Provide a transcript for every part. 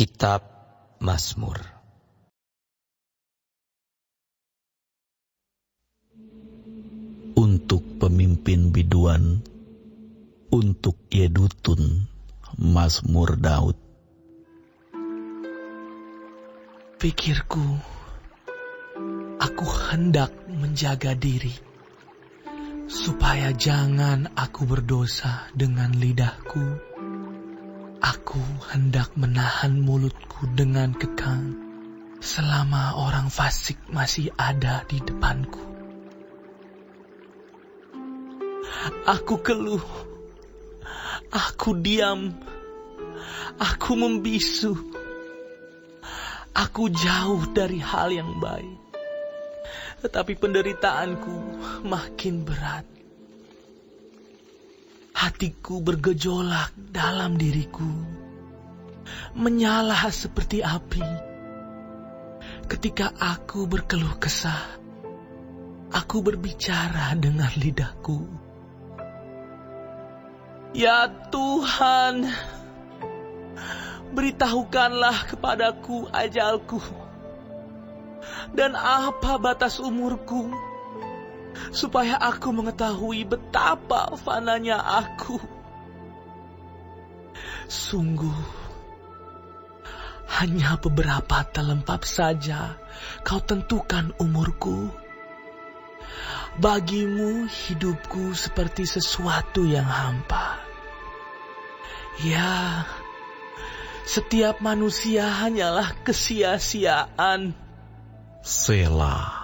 Kitab Mazmur. Untuk pemimpin biduan, untuk Yedutun, Mazmur Daud. Pikirku, aku hendak menjaga diri, supaya jangan aku berdosa dengan lidahku. Aku hendak menahan mulutku dengan kekang, selama orang fasik masih ada di depanku. Aku keluh, aku diam, aku membisu. Aku jauh dari hal yang baik, tetapi penderitaanku makin berat. Hatiku bergejolak dalam diriku, menyala seperti api. Ketika aku berkeluh kesah, aku berbicara dengan lidahku. Ya Tuhan, beritahukanlah kepadaku ajalku, dan apa batas umurku, supaya aku mengetahui betapa fananya aku. Sungguh, hanya beberapa telempap saja kau tentukan umurku. Bagimu hidupku seperti sesuatu yang hampa. Ya, setiap manusia hanyalah kesia-siaan. Selah.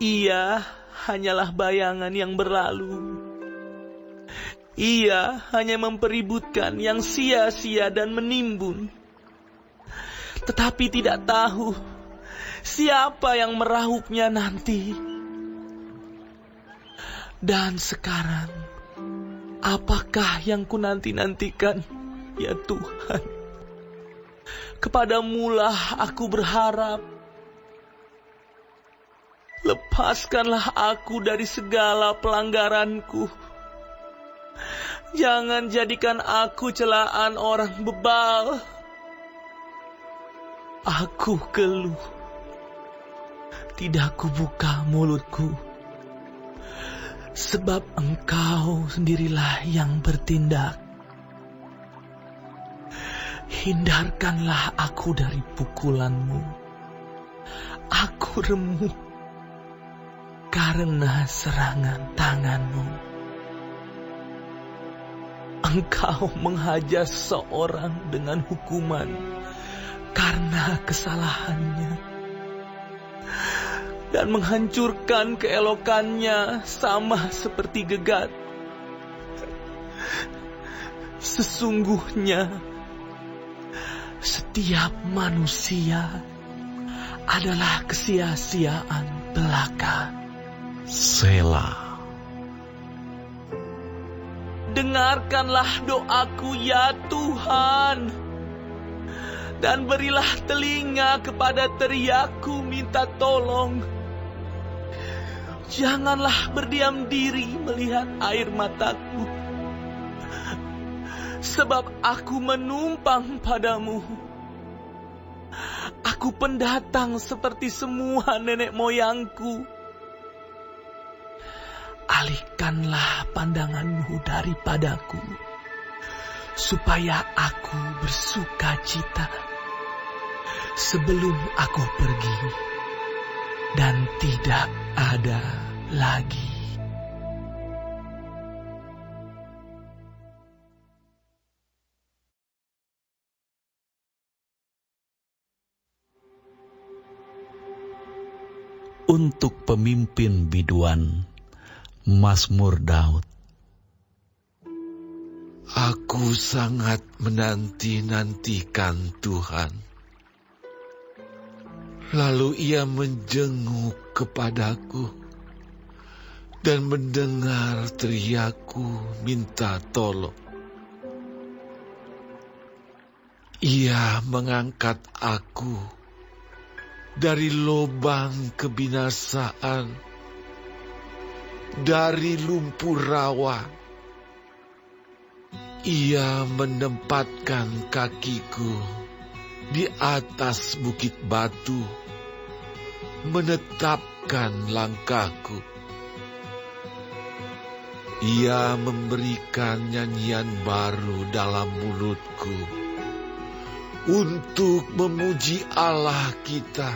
Ia hanyalah bayangan yang berlalu. Ia hanya mempeributkan yang sia-sia dan menimbun. Tetapi tidak tahu siapa yang merauhnya nanti. Dan sekarang, apakah yang kunanti-nantikan, ya Tuhan? Kepadamulah aku berharap. Lepaskanlah aku dari segala pelanggaranku. Jangan jadikan aku celaan orang bebal. Aku keluh, tidak kubuka mulutku, sebab Engkau sendirilah yang bertindak. Hindarkanlah aku dari pukulan-Mu. Aku remuk karena serangan tangan-Mu. Engkau menghajar seorang dengan hukuman karena kesalahannya, dan menghancurkan keelokannya sama seperti gegat. Sesungguhnya, setiap manusia adalah kesia-siaan belaka. Selah. Dengarkanlah doaku, ya Tuhan, dan berilah telinga kepada teriakku minta tolong. Janganlah berdiam diri melihat air mataku, sebab aku menumpang padamu. Aku pendatang seperti semua nenek moyangku. Alihkanlah pandangan-Mu daripadaku, supaya aku bersuka cita sebelum aku pergi dan tidak ada lagi. Untuk pemimpin biduan, Mazmur Daud. Aku sangat menanti-nantikan Tuhan. Lalu Ia menjenguk kepadaku dan mendengar teriakku minta tolong. Ia mengangkat aku dari lubang kebinasaan, dari lumpur rawa. Ia menempatkan kakiku di atas bukit batu, menetapkan langkahku. Ia memberikan nyanyian baru dalam mulutku untuk memuji Allah kita.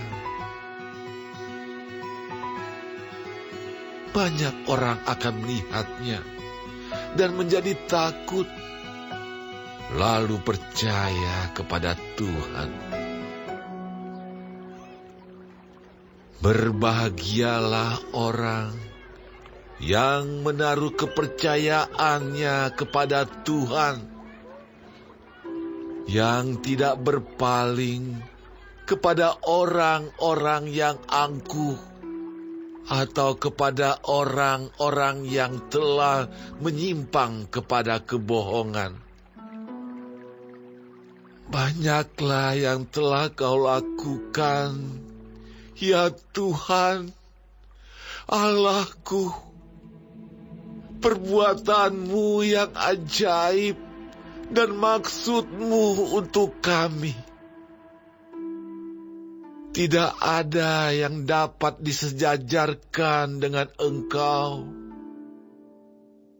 Banyak orang akan melihatnya dan menjadi takut, lalu percaya kepada Tuhan. Berbahagialah orang yang menaruh kepercayaannya kepada Tuhan, yang tidak berpaling kepada orang-orang yang angkuh atau kepada orang-orang yang telah menyimpang kepada kebohongan. Banyaklah yang telah Kau lakukan, ya Tuhan, Allahku. Perbuatan-Mu yang ajaib dan maksud-Mu untuk kami. Tidak ada yang dapat disejajarkan dengan Engkau.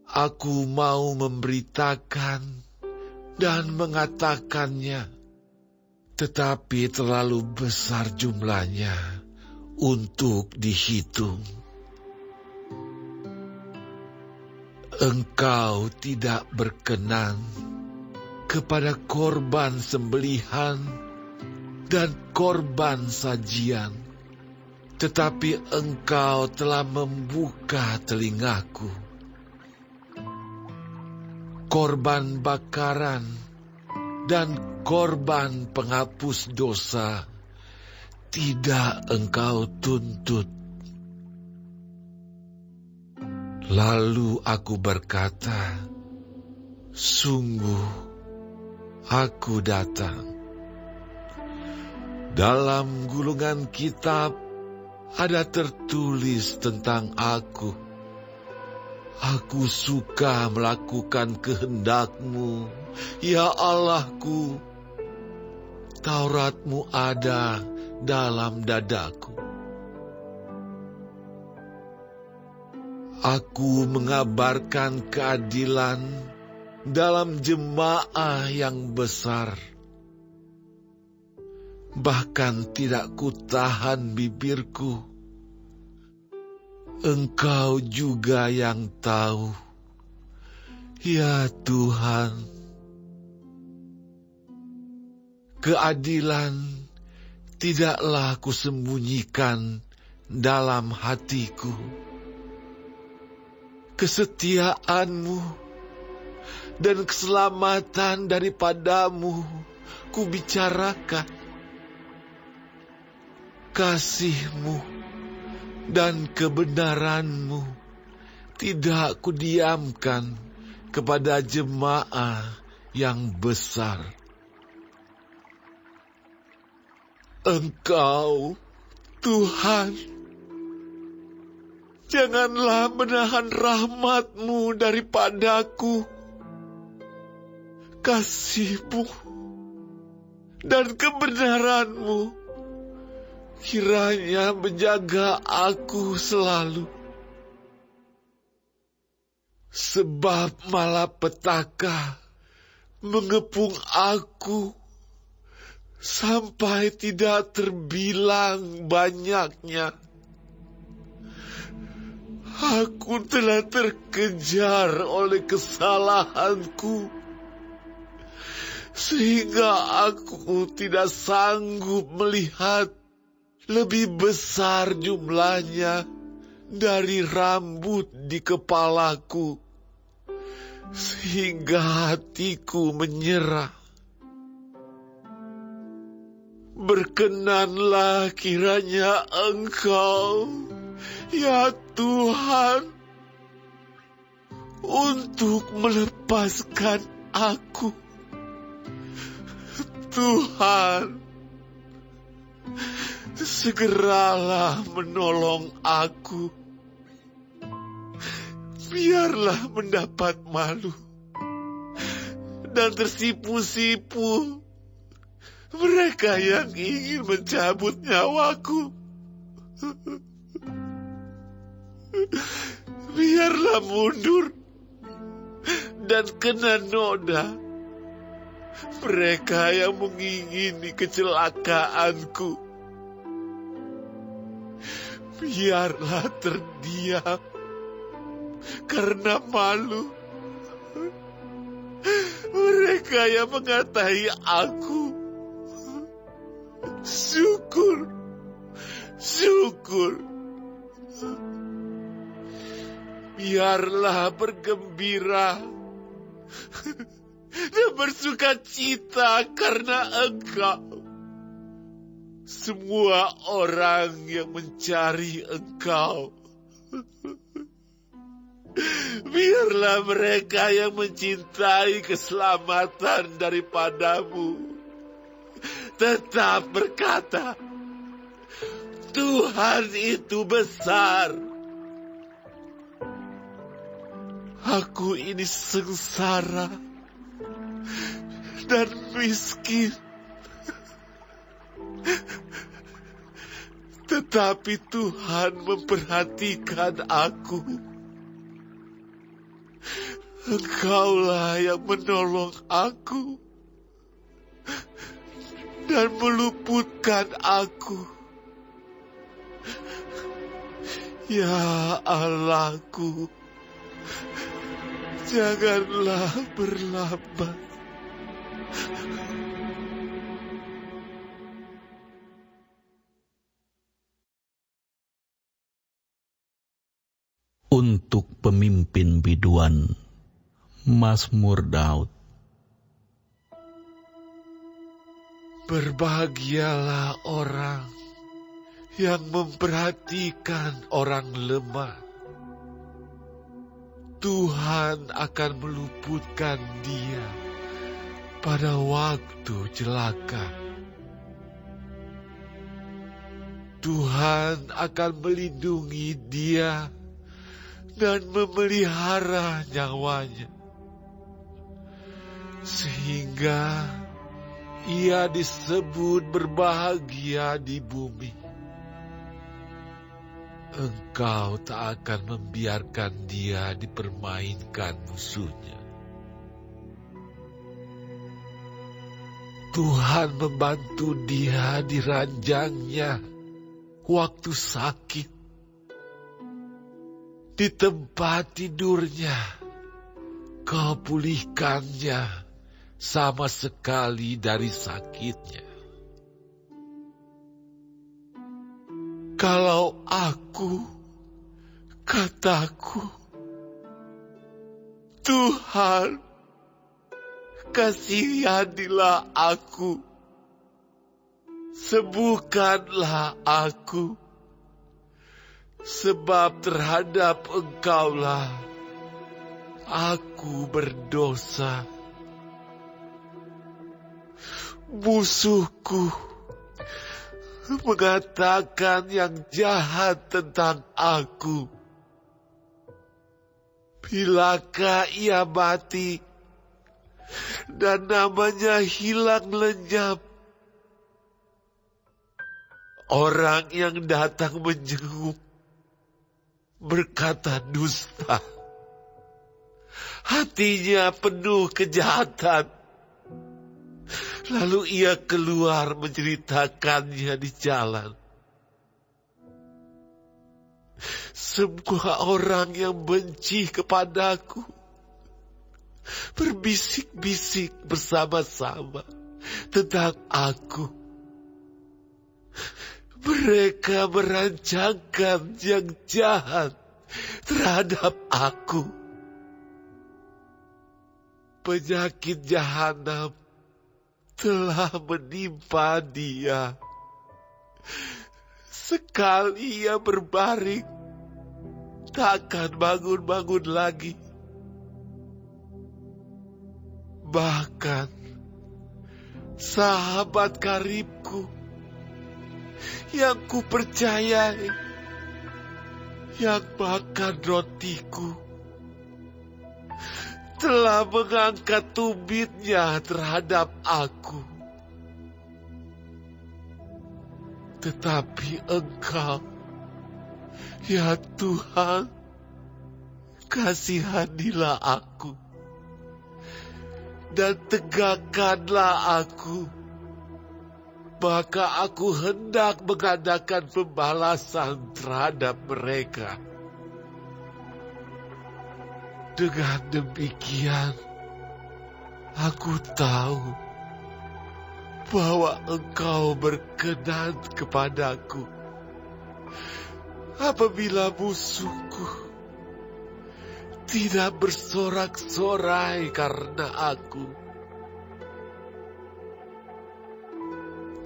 Aku mau memberitakan dan mengatakannya, tetapi terlalu besar jumlahnya untuk dihitung. Engkau tidak berkenan kepada korban sembelihan dan korban sajian, tetapi Engkau telah membuka telingaku. Korban bakaran dan korban penghapus dosa tidak Engkau tuntut. Lalu aku berkata, sungguh aku datang. Dalam gulungan kitab ada tertulis tentang aku. Aku suka melakukan kehendak-Mu, ya Allahku. Taurat-Mu ada dalam dadaku. Aku mengabarkan keadilan dalam jemaah yang besar. Bahkan tidak kutahan bibirku. Engkau juga yang tahu, ya Tuhan. Keadilan tidaklah kusembunyikan dalam hatiku. Kesetiaan-Mu dan keselamatan daripada-Mu kubicarakan. Kasih-Mu dan kebenaran-Mu tidak kudiamkan kepada jemaah yang besar. Engkau, Tuhan, janganlah menahan rahmat-Mu daripadaku. Kasih-Mu dan kebenaran-Mu kiranya menjaga aku selalu. Sebab malapetaka mengepung aku sampai tidak terbilang banyaknya. Aku telah terkejar oleh kesalahanku, sehingga aku tidak sanggup melihat lebih besar jumlahnya dari rambut di kepalaku, sehingga hatiku menyerah. Berkenanlah kiranya Engkau, ya Tuhan, untuk melepaskan aku. Tuhan, segeralah menolong aku. Biarlah mendapat malu dan tersipu-sipu. Mereka yang ingin mencabut nyawaku. Biarlah mundur dan kena noda mereka yang mengingini kecelakaanku. Biarlah terdiam karena malu mereka yang mengatai aku. Syukur, syukur. Biarlah bergembira dan bersuka cita karena Engkau. Semua orang yang mencari Engkau. Biarlah mereka yang mencintai keselamatan daripadamu tetap berkata, Tuhan itu besar. Aku ini sengsara dan miskin. Tetapi Tuhan memperhatikan aku. Engkaulah yang menolong aku dan meluputkan aku. Ya Allahku, janganlah berlambat. Untuk pemimpin biduan, Mazmur Daud. Berbahagialah orang yang memperhatikan orang lemah. Tuhan akan meluputkan dia pada waktu celaka. Tuhan akan melindungi dia dan memelihara nyawanya, sehingga ia disebut berbahagia di bumi. Engkau tak akan membiarkan dia dipermainkan musuhnya. Tuhan membantu dia di ranjangnya waktu sakit. Di tempat tidurnya, Kau pulihkannya sama sekali dari sakitnya. Kalau aku, kataku, Tuhan, kasihanilah aku, sembuhkanlah aku, sebab terhadap Engkaulah aku berdosa. Musuhku mengatakan yang jahat tentang aku. Bilakah ia mati dan namanya hilang lenyap? Orang yang datang menjenguk berkata dusta. Hatinya penuh kejahatan. Lalu ia keluar menceritakannya di jalan. Semua orang yang benci kepadaku berbisik-bisik bersama-sama tentang aku. Mereka merancangkan yang jahat terhadap aku. Penyakit jahanam telah menimpa dia. Sekali ia berbaring, takkan bangun-bangun lagi. Bahkan sahabat karibku yang kupercayai, yang makan rotiku, telah mengangkat tumit-Nya terhadap aku. Tetapi Engkau, ya Tuhan, kasihanilah aku dan tegakkanlah aku, maka aku hendak mengadakan pembalasan terhadap mereka. Dengan demikian, aku tahu bahwa Engkau berkenan kepadaku apabila musuhku tidak bersorak-sorai karena aku.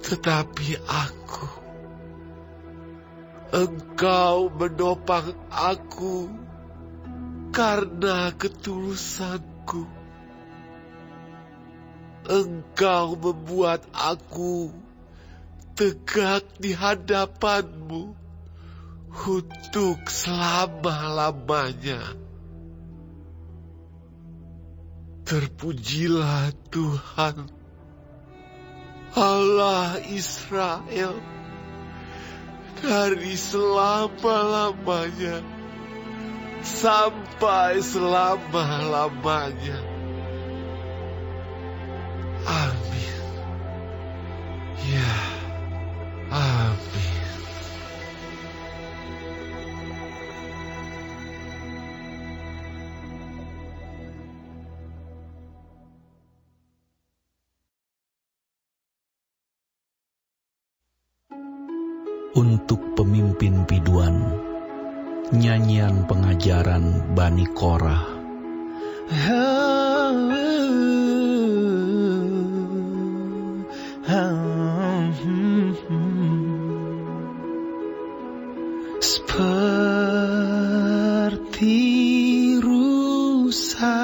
Tetapi Engkau menopang aku karena ketulusanku. Engkau membuat aku tegak di hadapan-Mu untuk selama-lamanya. Terpujilah Tuhan, Allah Israel, dari selama-lamanya sampai selama-lamanya. Amin. Ya, amin. Untuk pemimpin biduan, nyanyian pengajaran Bani Korah. Seperti rusa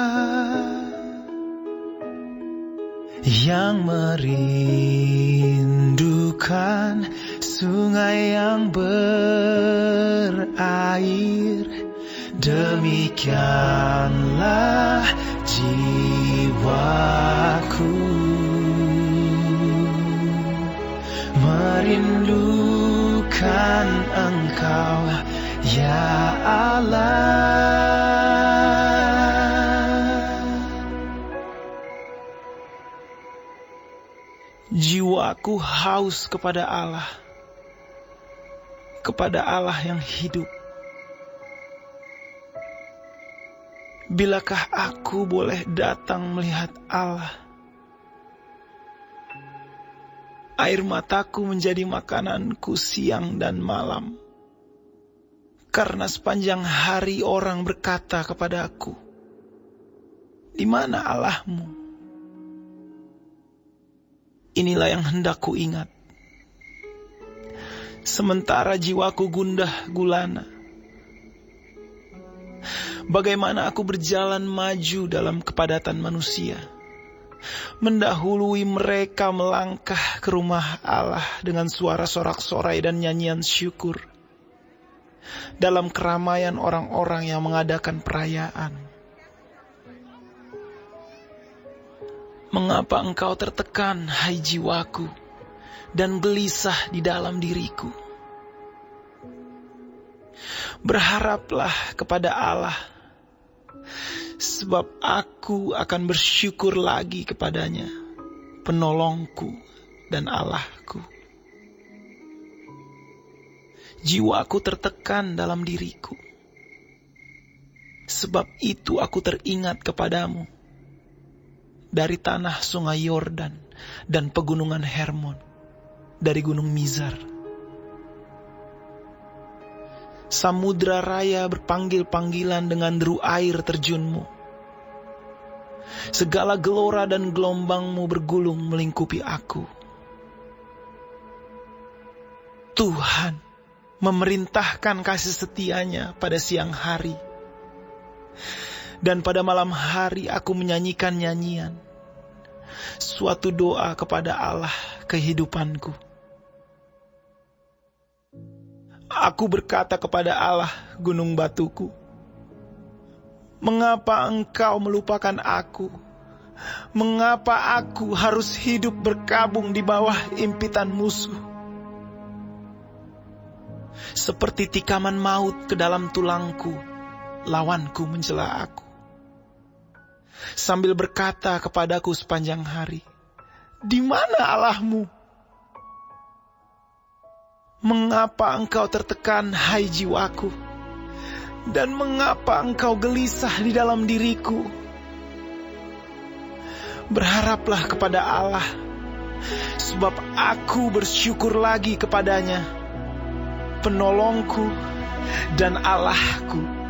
yang merindukan sungai yang berair, demikianlah jiwaku merindukan Engkau, ya Allah. Jiwaku haus kepada Allah yang hidup. Bilakah aku boleh datang melihat Allah? Air mataku menjadi makananku siang dan malam, karena sepanjang hari orang berkata kepadaku, "Di mana Allahmu?" Inilah yang hendak ku ingat. Sementara jiwaku gundah gulana, bagaimana aku berjalan maju dalam kepadatan manusia, mendahului mereka melangkah ke rumah Allah dengan suara sorak-sorai dan nyanyian syukur, dalam keramaian orang-orang yang mengadakan perayaan. Mengapa engkau tertekan, hai jiwaku, dan gelisah di dalam diriku? Berharaplah kepada Allah, sebab aku akan bersyukur lagi kepadanya, penolongku dan Allahku. Jiwaku tertekan dalam diriku, sebab itu aku teringat kepadamu dari tanah sungai Yordan dan pegunungan Hermon, dari gunung Mizar. Samudra raya berpanggil-panggilan dengan deru air terjunmu. Segala gelora dan gelombangmu bergulung melingkupi aku. Tuhan memerintahkan kasih setianya pada siang hari, dan pada malam hari aku menyanyikan nyanyian, suatu doa kepada Allah kehidupanku. Aku berkata kepada Allah gunung batuku, Mengapa Engkau melupakan aku? Mengapa aku harus hidup berkabung di bawah impitan musuh? Seperti tikaman maut ke dalam tulangku, lawanku mencela aku, sambil berkata kepadaku sepanjang hari, "Di mana Allahmu?" Mengapa engkau tertekan, hai jiwaku? Dan mengapa engkau gelisah di dalam diriku? Berharaplah kepada Allah, sebab aku bersyukur lagi kepadanya, penolongku dan Allahku.